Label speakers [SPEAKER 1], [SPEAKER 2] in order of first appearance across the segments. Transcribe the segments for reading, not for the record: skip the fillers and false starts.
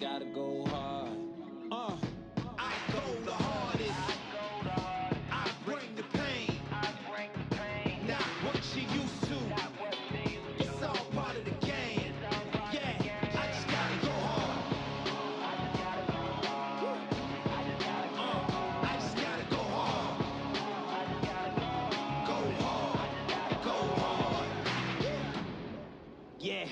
[SPEAKER 1] gotta go hard.
[SPEAKER 2] I go the hardest. I bring the pain. Not what you used to. It's all part of the game. Yeah, I just gotta go hard. I just gotta go hard. Go hard. Go hard. Yeah.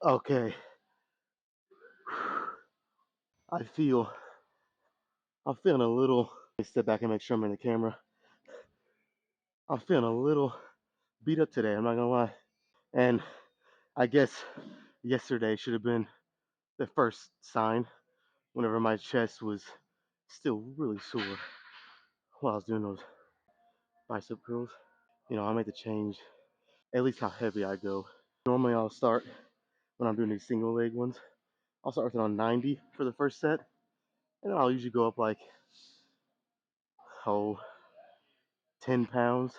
[SPEAKER 2] Okay. I'm feeling a little. Let me step back and make sure I'm in the camera. I'm feeling a little beat up today. I'm not gonna lie. And I guess yesterday should have been the first sign. Whenever my chest was still really sore while I was doing those bicep curls. You know, I made the change. At least how heavy I go. Normally I'll start when I'm doing these single leg ones. I'll start with it on 90 for the first set, and then I'll usually go up like 10 pounds.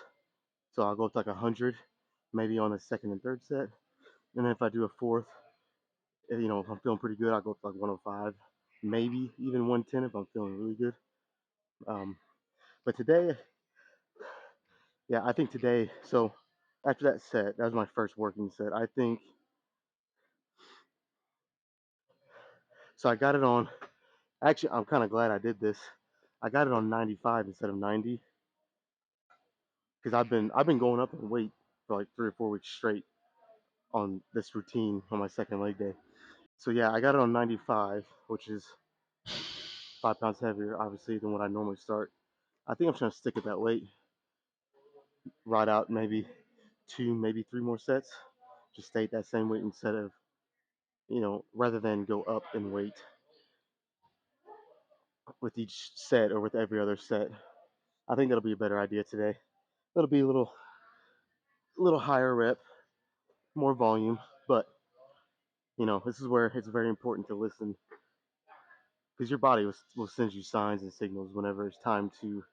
[SPEAKER 2] So I'll go up to like 100, maybe on the second and third set. And then if I do a fourth, if I'm feeling pretty good, I'll go up to like 105, maybe even 110 if I'm feeling really good. But today, yeah, I think today, so after that set, that was my first working set. I think, so I got it on, actually, I'm kind of glad I did this. I got it on 95 instead of 90 because I've been going up in weight for like 3 or 4 weeks straight on this routine on my second leg day. So yeah, I got it on 95, which is 5 pounds heavier, obviously, than what I normally start. I think I'm trying to stick at that weight, ride out maybe 2, maybe 3 more sets, just stay at that same weight instead of, rather than go up in weight with each set or with every other set. I think that'll be a better idea today. It'll be a little higher rep, more volume, but this is where it's very important to listen because your body will send you signs and signals whenever it's time to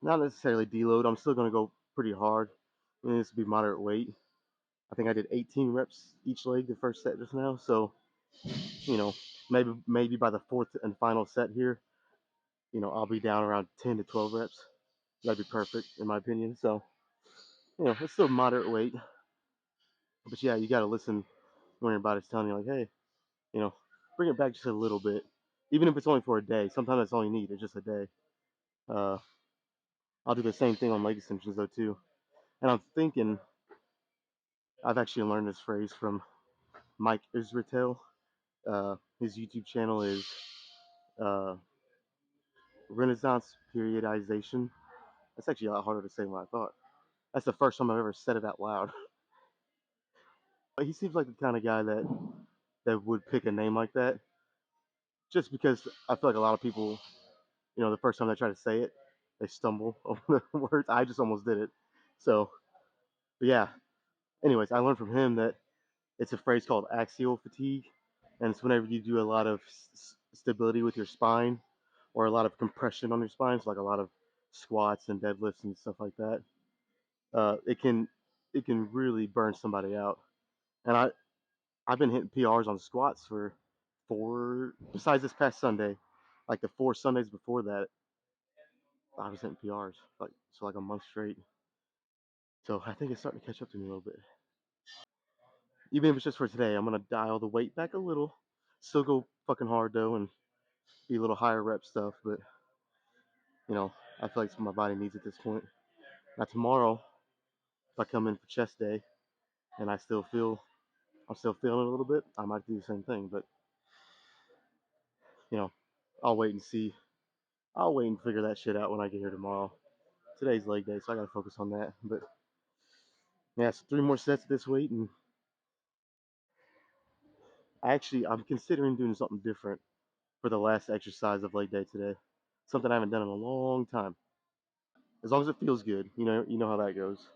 [SPEAKER 2] not necessarily deload. I'm still going to go pretty hard. This will be moderate weight. I think I did 18 reps each leg the first set just now. So, you know, maybe by the fourth and final set here, I'll be down around 10 to 12 reps. That'd be perfect in my opinion. So, it's still moderate weight. But yeah, you got to listen when your body's telling you, like, hey, you know, bring it back just a little bit. Even if it's only for a day. Sometimes that's all you need. It's just a day. Uh, I'll do the same thing on leg extensions though too. And I'm thinking I've actually learned this phrase from Mike Israetel. His YouTube channel is uh, Renaissance Periodization. That's actually a lot harder to say than I thought. That's the first time I've ever said it out loud. But he seems like the kind of guy that would pick a name like that, just because I feel like a lot of people, the first time they try to say it, they stumble over the words. I just almost did it. So, but yeah, Anyways, I learned from him that it's a phrase called axial fatigue, and it's whenever you do a lot of stability with your spine or a lot of compression on your spine, so like a lot of squats and deadlifts and stuff like that. It can really burn somebody out. And I've been hitting PRs on squats for four, besides this past Sunday, like the 4 Sundays before that, I was hitting PRs like a month straight. So I think it's starting to catch up to me a little bit. Even if it's just for today, I'm gonna dial the weight back a little. Still go fucking hard though, and be a little higher rep stuff. But I feel like it's what my body needs at this point. Now tomorrow, if I come in for chest day and I'm still feeling it a little bit, I might do the same thing. But you know, I'll wait and see. I'll wait and figure that shit out when I get here tomorrow. Today's leg day, so I gotta focus on that. But yeah, so 3 more sets this week, and I'm considering doing something different for the last exercise of leg day today. Something I haven't done in a long time. As long as it feels good, you know how that goes.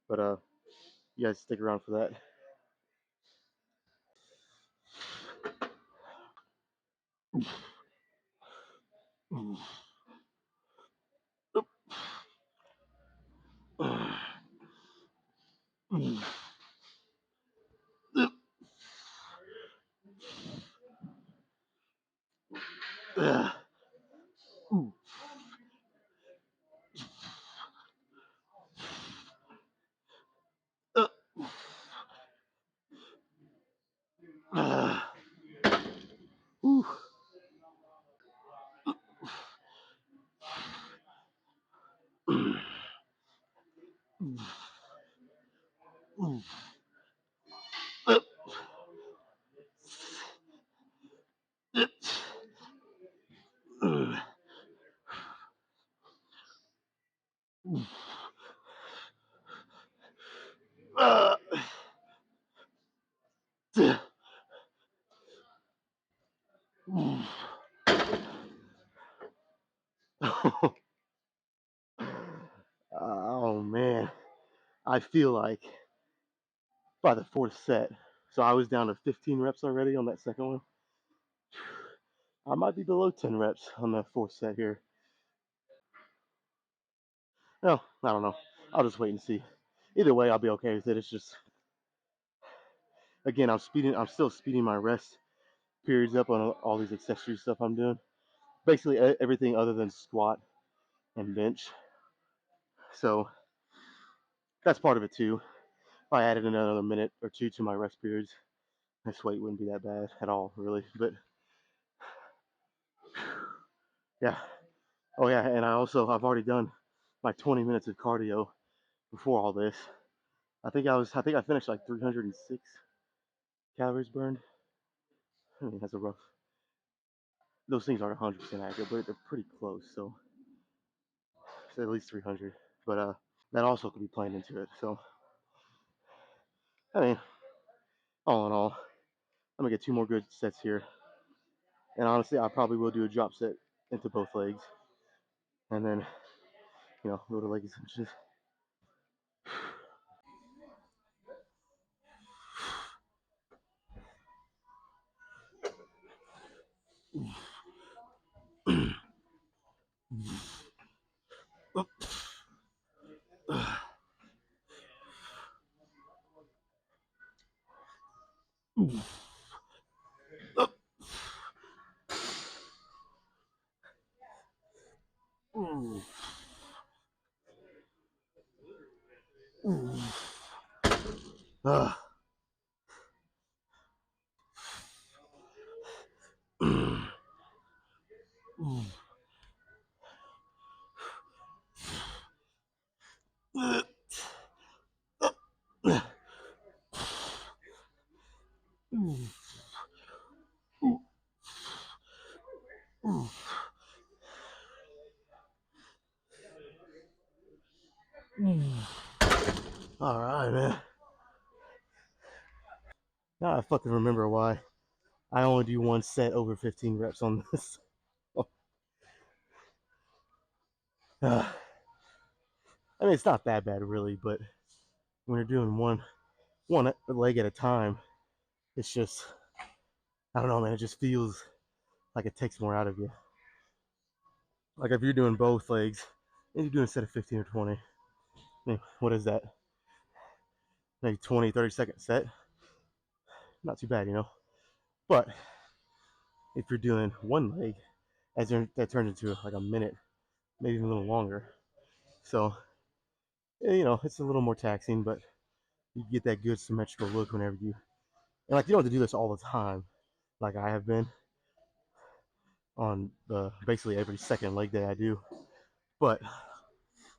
[SPEAKER 2] But you guys stick around for that. Oh man, I feel like by the fourth set, so I was down to 15 reps already on that second one. I might be below 10 reps on the fourth set here. No, I don't know. I'll just wait and see. Either way, I'll be okay with it. It's just, again, I'm still speeding my rest periods up on all these accessory stuff I'm doing. Basically everything other than squat and bench. So that's part of it too. If I added another minute or two to my rest periods, this weight wouldn't be that bad at all, really. But yeah. Oh yeah, and I've already done like 20 minutes of cardio before all this. I think I finished like 306 calories burned. I mean, that's a rough. Those things aren't 100% accurate, but they're pretty close. So it's at least 300. But that also could be playing into it. So I mean, all in all, I'm gonna get 2 more good sets here. And honestly, I probably will do a drop set into both legs, and then go to leg extensions. All right, man. Now I fucking remember why I only do one set over 15 reps on this. I mean, it's not that bad, really, but when you're doing one one leg at a time, it's just, I don't know, man. It just feels like it takes more out of you. Like if you're doing both legs and you're doing a set of 15 or 20, I mean, what is that? Maybe 20, 30-second set. Not too bad, you know. But if you're doing one leg, that turns into like a minute, maybe even a little longer. So, you know, it's a little more taxing, but you get that good symmetrical look whenever you, and like you don't have to do this all the time, like I have been on the basically every second leg day I do. But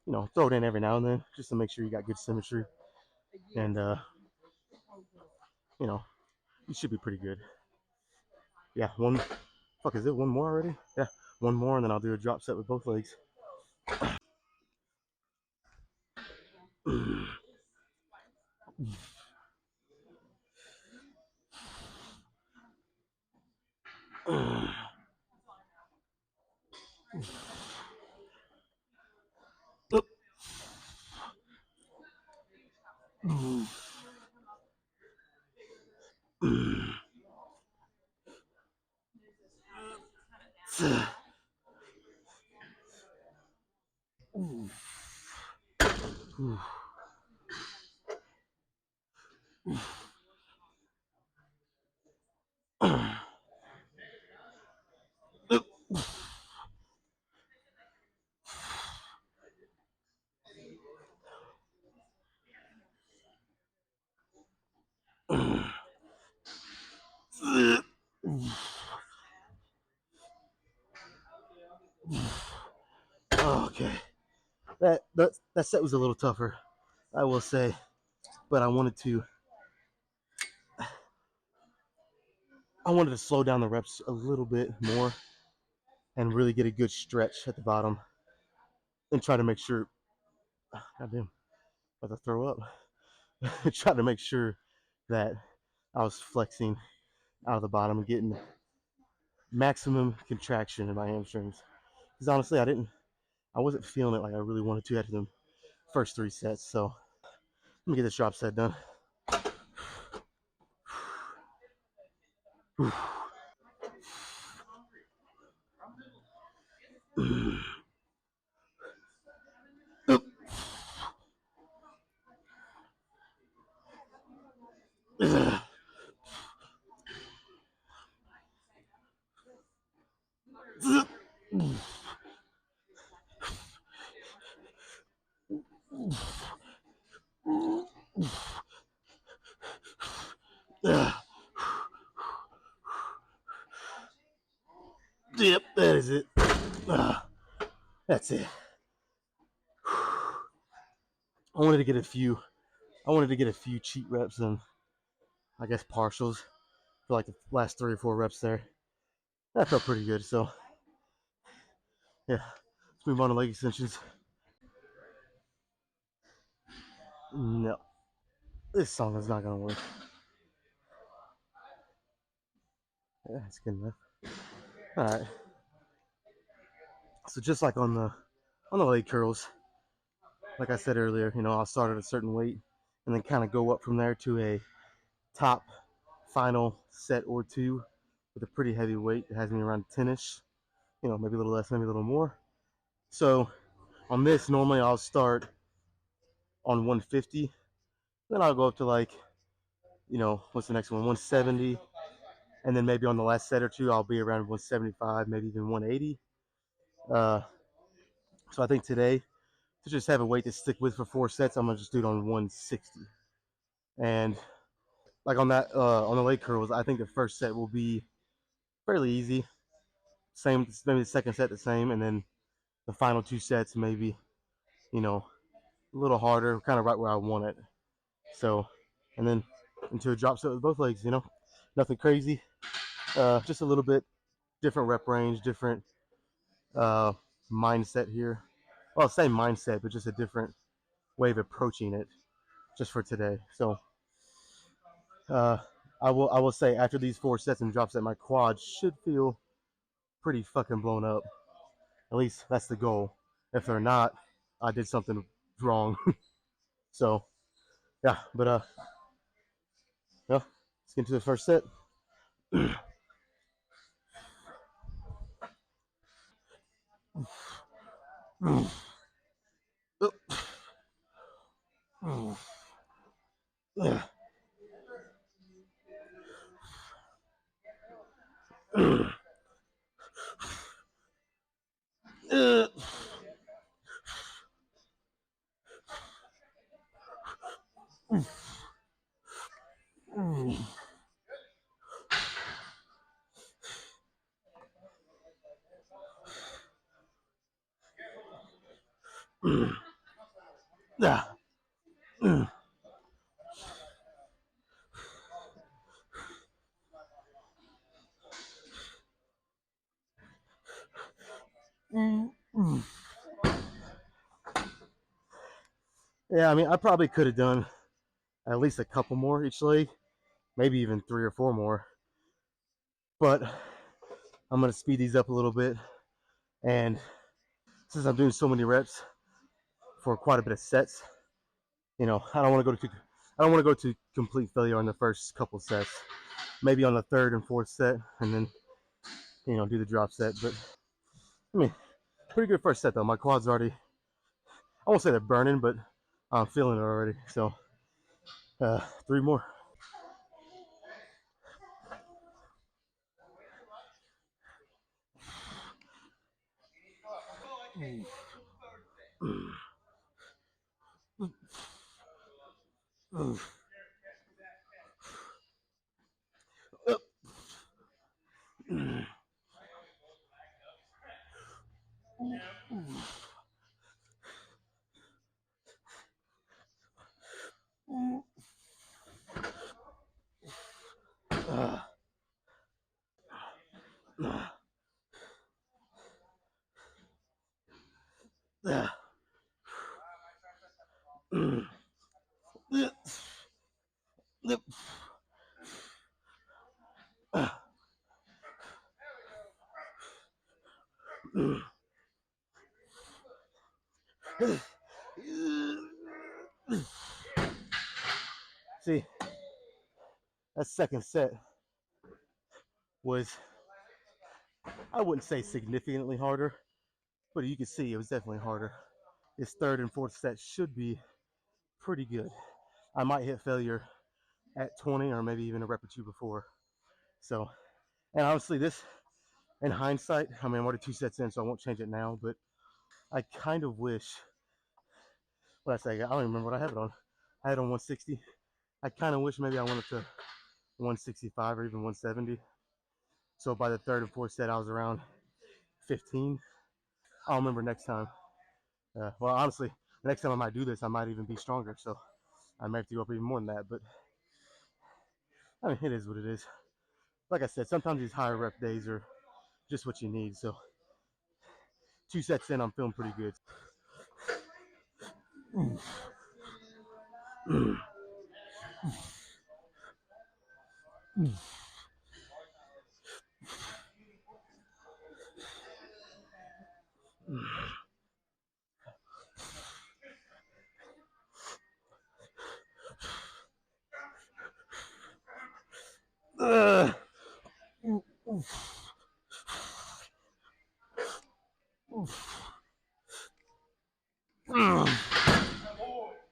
[SPEAKER 2] you know, throw it in every now and then just to make sure you got good symmetry, and you know, you should be pretty good. Yeah, one. Fuck, is it one more already? Yeah, one more, and then I'll do a drop set with both legs. Okay, that set was a little tougher, I will say, but I wanted to slow down the reps a little bit more and really get a good stretch at the bottom and try to make sure. Goddamn, about to throw up. Try to make sure that I was flexing out of the bottom and getting maximum contraction in my hamstrings. Because honestly, I wasn't feeling it like I really wanted to after the first 3 sets. So let me get this drop set done. Yep, that is it. That's it. I wanted to get a few. I wanted to get a few cheat reps and I guess partials for like the last 3 or 4 reps there. That felt pretty good. So yeah, let's move on to leg extensions. No, this song is not gonna work. Yeah, it's good enough. All right. So just like on the leg curls, like I said earlier, you know, I'll start at a certain weight and then kind of go up from there to a top final set or two with a pretty heavy weight that has me around 10ish, you know, maybe a little less, maybe a little more. So on this, normally I'll start on 150, then I'll go up to like, you know, what's the next one? 170, and then maybe on the last set or two, I'll be around 175, maybe even 180. Uh, so I think today, to just have a weight to stick with for 4 sets, I'm gonna just do it on 160. And like on the leg curls, I think the first set will be fairly easy. Same, maybe the second set the same, and then the final 2 sets maybe, you know, a little harder, kind of right where I want it. So, and then into a drop set with both legs, you know, nothing crazy, just a little bit different rep range, different uh, mindset here. Well, same mindset, but just a different way of approaching it, just for today. So, uh, I will say after these 4 sets and drop set, my quads should feel pretty fucking blown up. At least that's the goal. If they're not, I did something wrong. So yeah, but Well, let's get into the first set. Yeah, I mean, I probably could have done at least a couple more each leg, maybe even 3 or 4 more. But I'm gonna speed these up a little bit, and since I'm doing so many reps for quite a bit of sets, I don't want to go to complete failure on the first couple sets. Maybe on the third and fourth set, and then do the drop set. But I mean, pretty good first set though. My quads already, I won't say they're burning, but I'm feeling it already. So 3 more. See, that second set was, I wouldn't say significantly harder, but you can see it was definitely harder. This third and fourth set should be pretty good. I might hit failure at 20 or maybe even a rep or two before. So, and honestly, this, in hindsight, I mean, I'm already 2 sets in, so I won't change it now, but I kind of wish, what I say, I don't even remember what I have it on. I had it on 160. I kind of wish maybe I went up to 165 or even 170. So by the third and fourth set, I was around 15. I'll remember next time. Well, honestly, the next time I might do this, I might even be stronger. So I might have to go up even more than that. But I mean, it is what it is. Like I said, sometimes these higher rep days are just what you need. So 2 sets in, I'm feeling pretty good. Uh,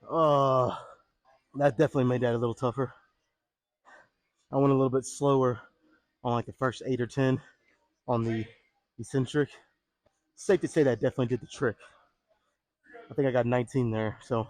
[SPEAKER 2] uh, that definitely made that a little tougher. I went a little bit slower on like the first 8 or 10 on the eccentric. Safe to say that definitely did the trick. I think I got 19 there. So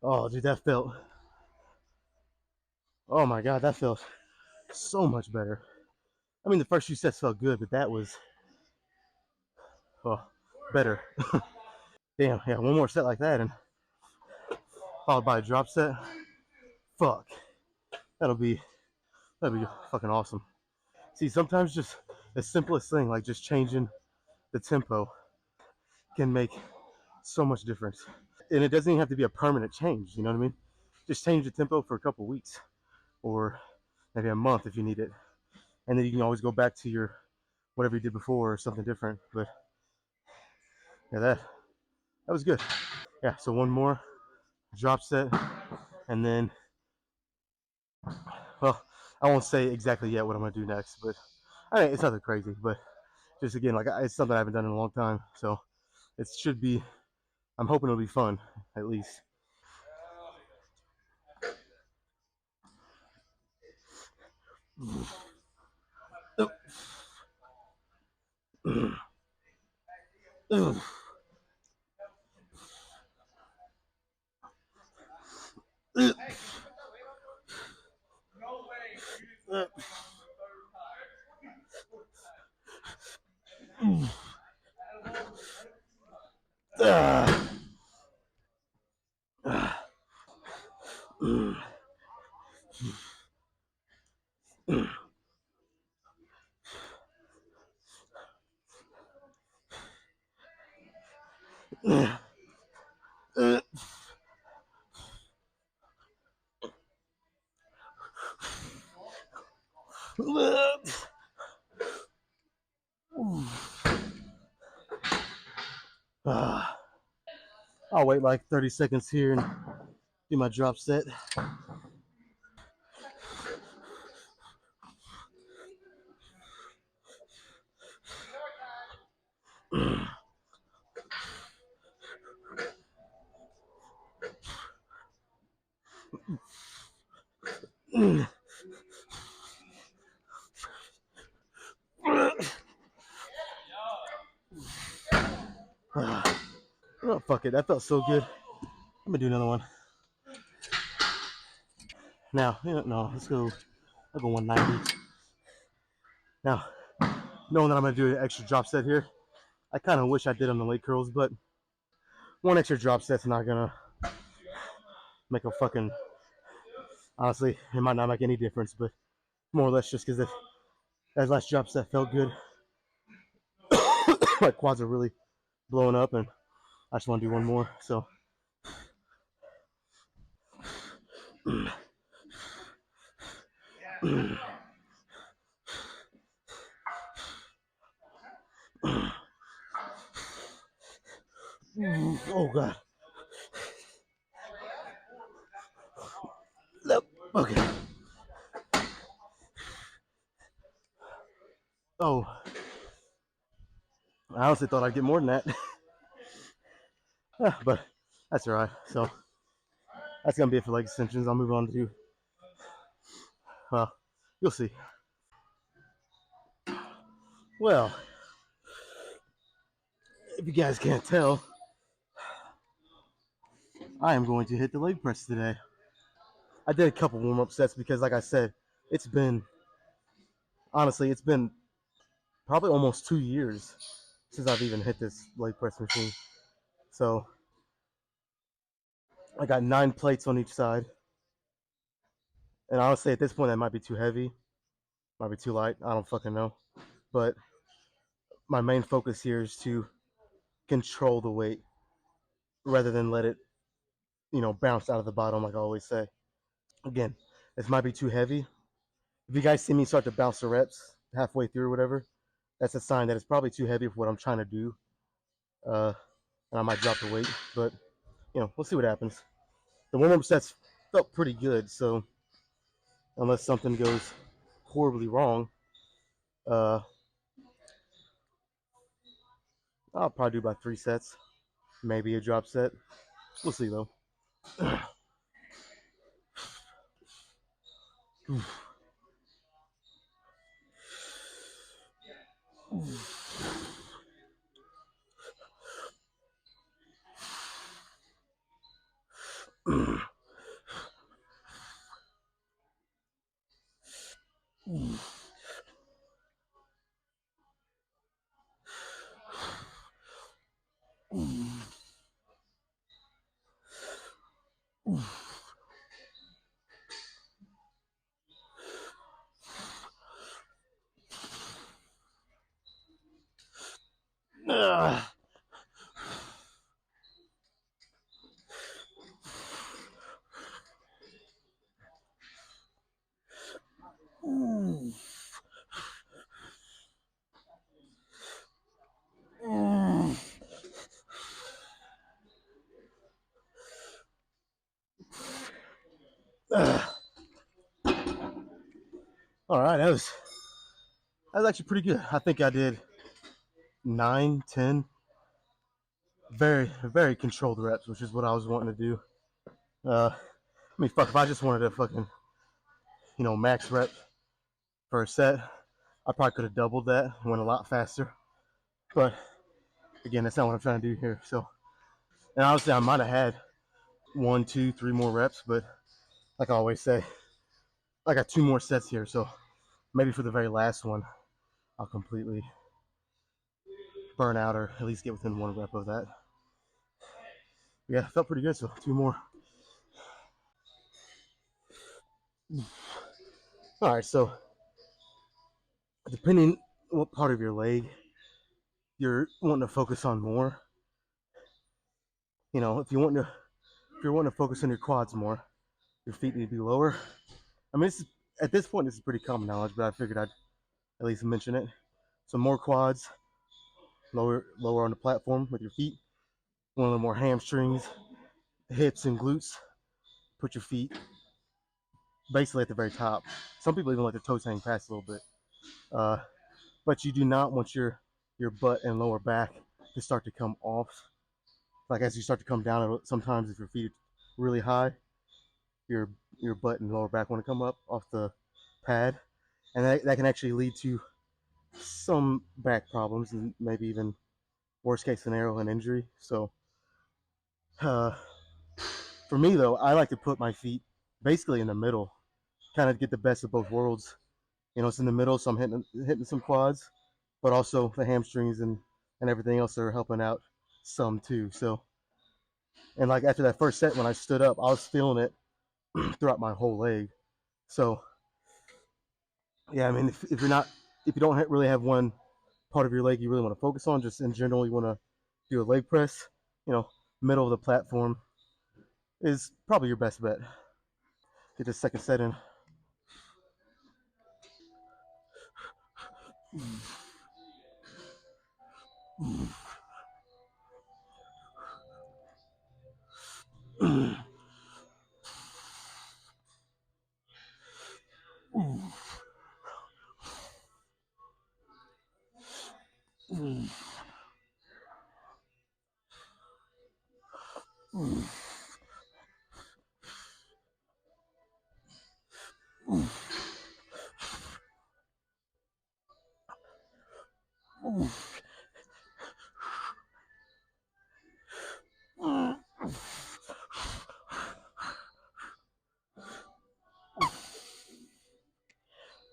[SPEAKER 2] oh, dude, that felt. Oh my god, that felt so much better. I mean, the first few sets felt good, but that was better. Damn, yeah, one more set like that, and followed by a drop set. fuck, that'll be that'll be fucking awesome. See, sometimes just the simplest thing, like just changing the tempo, can make so much difference. And it doesn't even have to be a permanent change. You know what I mean? Just change the tempo for a couple weeks or maybe a month if you need it, and then you can always go back to your whatever you did before or something different. But yeah, that was good. Yeah. So one more drop set, and then well, I won't say exactly yet what I'm gonna do next, but I mean, it's nothing crazy. But just again, like it's something I haven't done in a long time, so it should be. I'm hoping it'll be fun, at least. I'll wait like 30 seconds here and do my drop set. Oh, fuck it. That felt so good. I'm gonna do another one. Now, no, let's go. I'll go 190. Now, knowing that I'm gonna do an extra drop set here, I kind of wish I did on the leg curls, but one extra drop set's not gonna make a fucking. Honestly, it might not make any difference, but more or less just because that last drop set felt good. My quads are really blowing up, and I just want to do one more. So, oh god. Nope. Okay. Oh, I honestly thought I'd get more than that, but that's all right. So that's gonna be it for leg extensions. I'll move on to well, you'll see. Well, if you guys can't tell, I am going to hit the leg press today. I did a couple warm up sets because, like I said, it's been honestly, it's been probably almost 2 years since I've even hit this leg press machine. So I got 9 plates on each side, and honestly, at this point, that might be too heavy, might be too light. I don't fucking know. But my main focus here is to control the weight rather than let it, bounce out of the bottom like I always say. Again, this might be too heavy. If you guys see me start to bounce the reps halfway through or whatever, that's a sign that it's probably too heavy for what I'm trying to do. Uh, and I might drop the weight, but we'll see what happens. The warm-up sets felt pretty good, so unless something goes horribly wrong, uh, I'll probably do about 3 sets, maybe a drop set. We'll see though. All right, that was actually pretty good. I think I did 9, 10 very controlled reps, which is what I was wanting to do. I mean, fuck, if I just wanted to fucking, max rep for a set, I probably could have doubled that and went a lot faster. But again, that's not what I'm trying to do here. So, and honestly, I might have had 1, 2, 3 more reps, but like I always say, I got 2 more sets here. So maybe for the very last one, I'll completely burn out or at least get within 1 rep of that. Yeah, felt pretty good. So 2 more. All right, so depending what part of your leg you're wanting to focus on more, if you're wanting to focus on your quads more, your feet need to be lower. I mean, at this point, this is pretty common knowledge, but I figured I'd at least mention it. So more quads, lower on the platform with your feet. One of the more hamstrings, hips, and glutes. Put your feet basically at the very top. Some people even let their toes hang past a little bit. But you do not want your butt and lower back to start to come off. Like as you start to come down, sometimes if your feet are really high, your your butt and lower back want to come up off the pad, and that can actually lead to some back problems and maybe even worst case scenario an injury. So uh, for me though, I like to put my feet basically in the middle, kind of get the best of both worlds. It's in the middle, so I'm hitting some quads, but also the hamstrings and everything else are helping out some too. So, and like after that first set, when I stood up, I was feeling it throughout my whole leg. So, yeah, I mean, if you don't really have one part of your leg you really want to focus on, just in general, you want to do a leg press, you know, middle of the platform is probably your best bet. Get the second set in.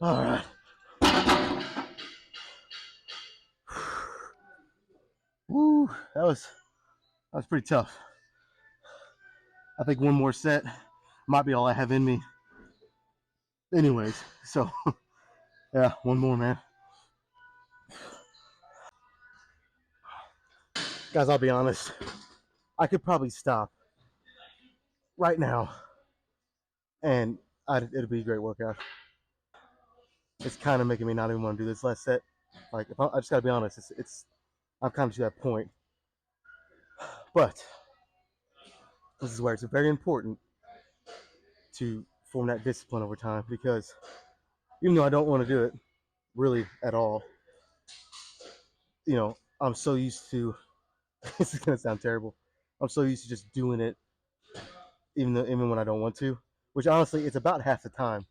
[SPEAKER 2] All right. Woo, that was pretty tough. I think one more set might be all I have in me. Anyways, so yeah, one more, man. Guys, I'll be honest. I could probably stop right now, and it'd be a great workout. It's kind of making me not even want to do this last set. Like, I just gotta be honest. I'm kind of to that point. But this is where it's very important to form that discipline over time because even though I don't want to do it really at all, I'm so used to. This is gonna sound terrible. I'm so used to just doing it, even when I don't want to. Which honestly, it's about half the time.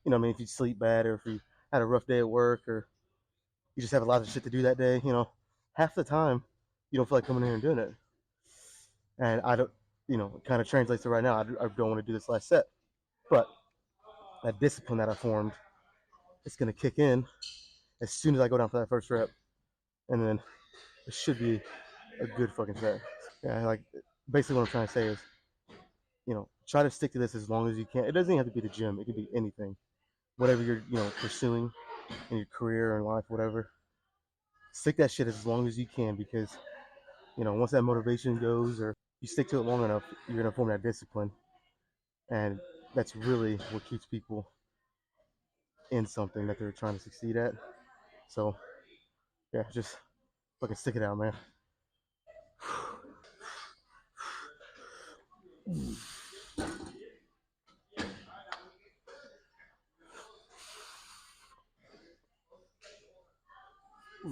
[SPEAKER 2] I mean, if you sleep bad or if you had a rough day at work or you just have a lot of shit to do that day, half the time you don't feel like coming in here and doing it. And I don't, it kind of translates to right now. I don't want to do this last set, but that discipline that I formed, it's gonna kick in as soon as I go down for that first rep, and then it should be a good fucking set. Yeah, like basically what I'm trying to say is, try to stick to this as long as you can. It doesn't even have to be the gym. It could be anything, whatever you're, pursuing in your career or in life, whatever. Stick that shit as long as you can because, once that motivation goes or you stick to it long enough, you're gonna form that discipline, and that's really what keeps people in something that they're trying to succeed at. So yeah, just fucking stick it out, man. Oh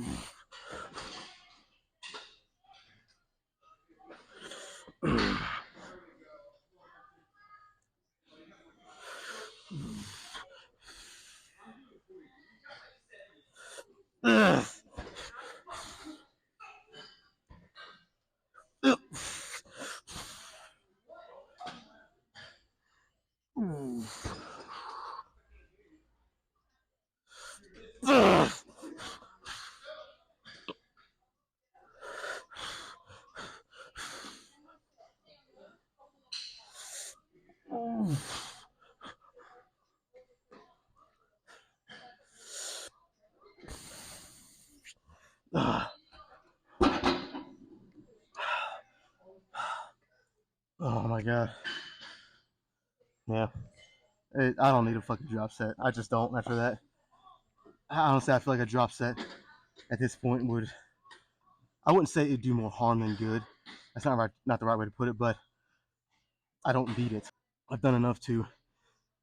[SPEAKER 2] my god. Yeah. I don't need a fucking drop set. I just don't after that. Honestly, I feel like a drop set at this point would, I wouldn't say it'd do more harm than good. That's not the right way to put it, but I don't need it. I've done enough to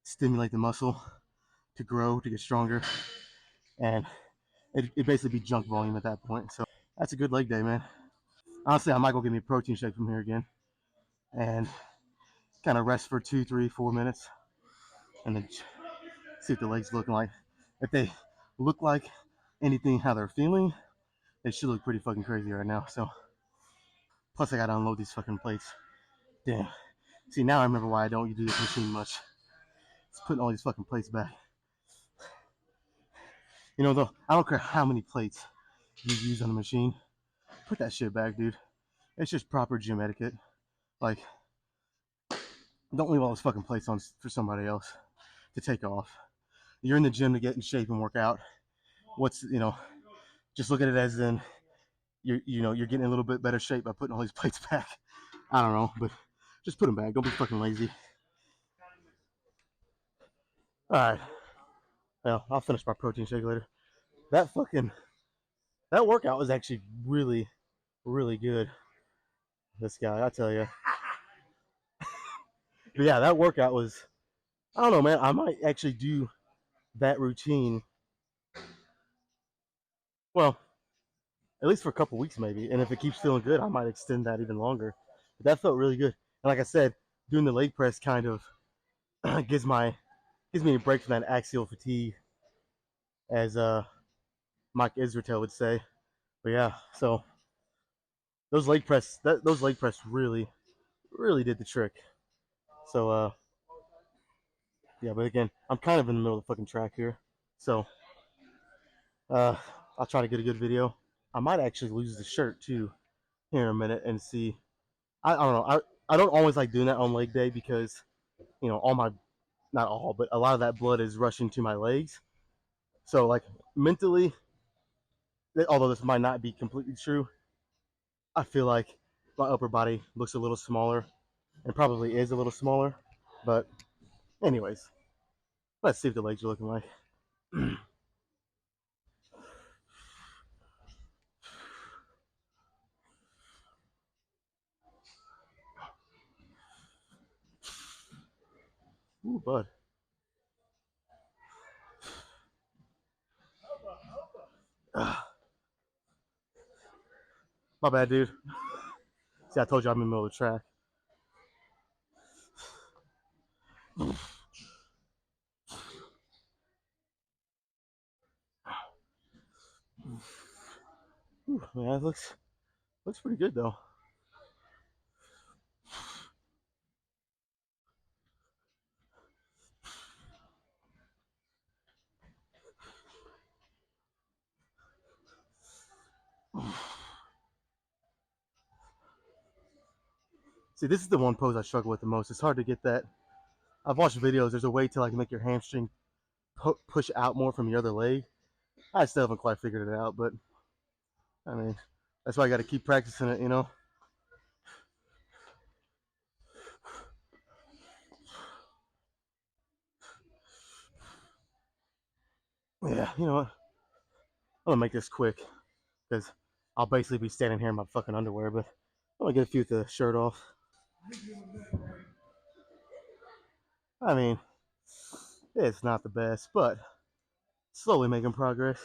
[SPEAKER 2] stimulate the muscle to grow, to get stronger, and it'd basically be junk volume at that point. So that's a good leg day, man. Honestly, I might go get me a protein shake from here again and kind of rest for 2, 3, 4 minutes and then see what the legs looking like. If they look like anything how they're feeling, they should look pretty fucking crazy right now. So plus I gotta unload these fucking plates. Damn. See, now I remember why I don't do this machine much. It's putting all these fucking plates back. You know, though, I don't care how many plates you use on the machine. Put that shit back, dude. It's just proper gym etiquette. Like, don't leave all those fucking plates on for somebody else to take off. You're in the gym to get in shape and work out. Just look at it as in you're getting a little bit better shape by putting all these plates back. I don't know, but just put them back. Don't be fucking lazy. All right. Well, I'll finish my protein shake later. That fucking that workout was actually really, really good. This guy, I tell you. But yeah, that workout was. I don't know, man. I might actually do that routine. Well, at least for a couple weeks maybe. And if it keeps feeling good, I might extend that even longer. But that felt really good. And like I said, doing the leg press kind of gives me a break from that axial fatigue, as Mike Israetel would say. But yeah, so those leg press really did the trick. So yeah, but again, I'm kind of in the middle of the fucking track here. So uh I'll try to get a good video. I might actually lose the shirt too here in a minute and see. I don't know. I don't always like doing that on leg day because all my, not all, but a lot of that blood is rushing to my legs. So like mentally, although this might not be completely true, I feel like my upper body looks a little smaller and probably is a little smaller. But anyways, let's see what the legs are looking like. Ooh, bud. My bad, dude. See, I told you I'm in the middle of the track. Ooh, yeah, it looks pretty good though. See, this is the one pose I struggle with the most. It's hard to get that. I've watched videos. There's a way to like make your hamstring push out more from your other leg. I still haven't quite figured it out, but I mean, that's why I got to keep practicing it. Yeah, you know what? I'm gonna make this quick because I'll basically be standing here in my fucking underwear, but I'm gonna get a few with the shirt off. I mean, it's not the best, but slowly making progress.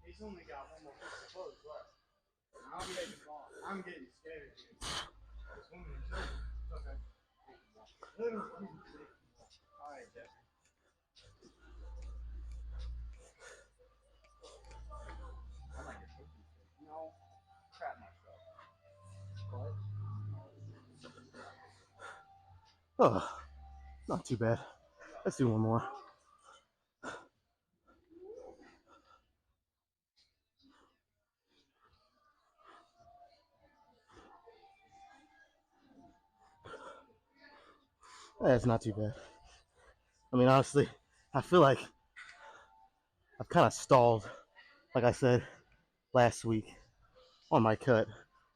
[SPEAKER 2] He's only got one more piece of clothes left. I'm getting lost. I'm getting scared. This woman is okay. All right, Jeff. I might get cookies. No, crap myself. What? Oh, not too bad. Let's do one more. That's not too bad. I mean, honestly, I feel like I've kind of stalled, like I said last week, on my cut.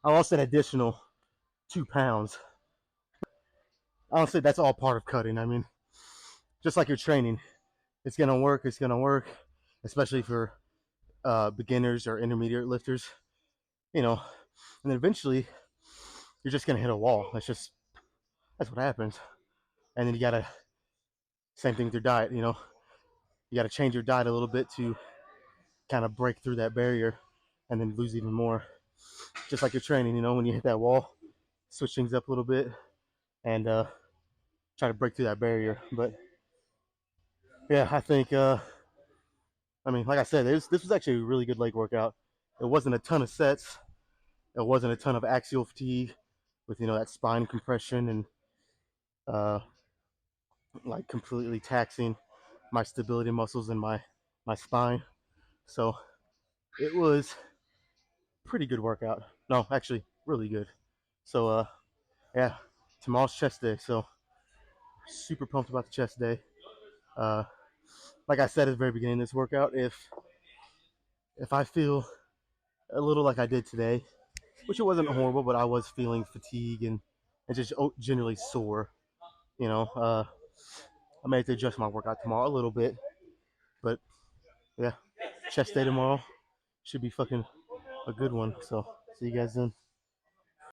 [SPEAKER 2] I lost an additional 2 pounds. Honestly, that's all part of cutting. I mean, just like your training, it's gonna work. It's gonna work, especially for beginners or intermediate lifters. You know, and then eventually you're just gonna hit a wall. That's what happens. And then you gotta same thing with your diet. You know, you gotta change your diet a little bit to kind of break through that barrier, and then lose even more. Just like your training. You know, when you hit that wall, switch things up a little bit and try to break through that barrier. But yeah, I think I mean, like I said, this was actually a really good leg workout. It wasn't a ton of sets. It wasn't a ton of axial fatigue with that spine compression and uh, like completely taxing my stability muscles and my spine. So it was pretty good workout. No, actually, really good. So yeah, tomorrow's chest day. So super pumped about the chest day. Uh, like I said at the very beginning of this workout, if I feel a little like I did today, which it wasn't horrible, but I was feeling fatigue and just generally sore. I may have to adjust my workout tomorrow a little bit, but yeah, chest day tomorrow should be fucking a good one. So see you guys then.